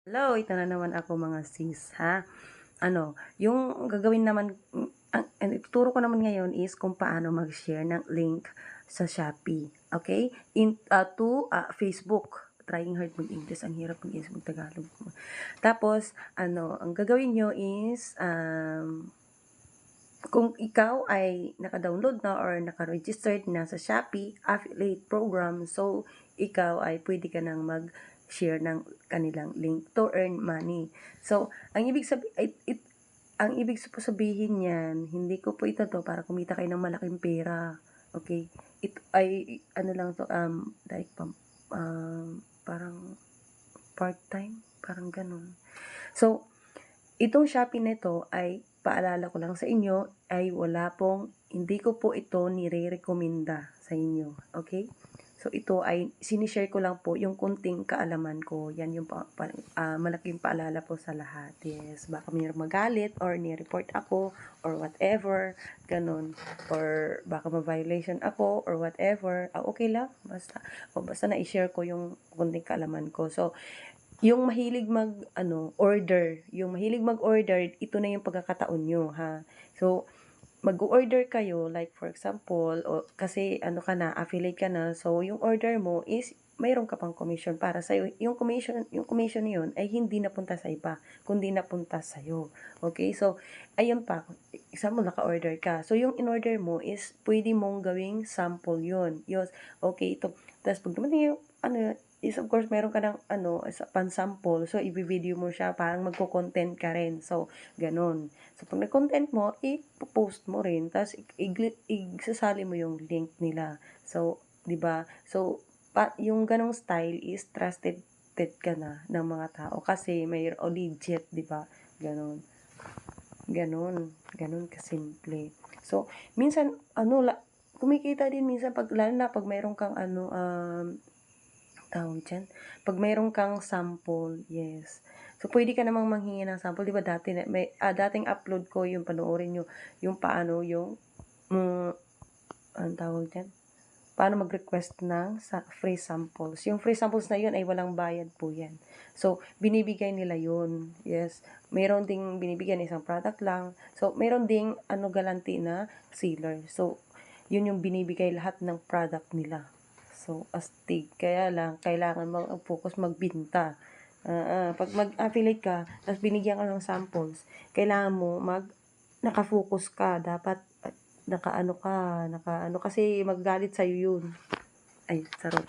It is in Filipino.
Hello, ito na naman ako mga sis, ha? Yung gagawin naman, ang ituturo ko naman ngayon is kung paano mag-share ng link sa Shopee, okay? To Facebook. Trying hard mag-English, ang hirap mag-English, mag-Tagalog. Tapos, ang gagawin nyo is, kung ikaw ay naka-download na or naka-registered na sa Shopee affiliate program, so ikaw ay pwede ka nang mag-share ng kanilang link to earn money. So, ang ibig sabihin niyan, hindi ko po ito para kumita kayo ng malaking pera. Okay? Ito ay ano lang to like parang part-time, parang ganun. So, itong Shopee nito ay paalala ko lang sa inyo ay hindi ko po ito nire-rekomenda sa inyo. Okay? So, ito ay sinishare ko lang po yung kunting kaalaman ko. Yan yung malaking paalala po sa lahat. Yes, baka may magalit or ni-report ako or whatever, ganun. Or baka ma-violation ako or whatever. Okay lang. Basta na-share ko yung kunting kaalaman ko. So, yung mahilig mag-order, ito na yung pagkakataon nyo, ha? So, mag-order kayo, like for example, kasi affiliate ka na, so yung order mo is, mayroon ka pang commission para sa'yo. Yung commission na yun ay hindi napunta sa iba, kundi napunta sa'yo. Okay? So, ayun pa, example, naka-order ka. So, yung in-order mo is, pwede mong gawing sample yun. Yes, okay, ito. Tapos, pag dumating yung, is of course, meron ka ng, pan-sample. So, i-video mo siya, parang magko-content ka rin. So, ganun. So, pag nag-content mo, i-post mo rin. Tapos, isasali mo yung link nila. So, di ba? So, yung ganong style is trusted ka na ng mga tao. Kasi, may legit, di ba? Ganon. Ganon kasimple. So, minsan, kumikita din minsan, lalo na pag mayroon kang, tawag dyan, pag mayroon kang sample, yes. So, pwede ka namang manghingi ng sample. Di ba dating upload ko yung panoorin nyo, yung paano yung, anong tawag dyan? Paano mag-request ng free samples. Yung free samples na yun ay walang bayad po yan. So, binibigay nila yun. Yes. Meron ding binibigyan isang product lang. So, meron ding galanti na sealer. So, yun yung binibigay lahat ng product nila. So, astig. Kaya lang, kailangan mag-focus magbinta. Pag mag-affiliate ka, tapos binigyan ka ng samples, kailangan mo nakafocus ka. Dapat nakaano kasi magagalit sa'yo yun. Ay, sarap.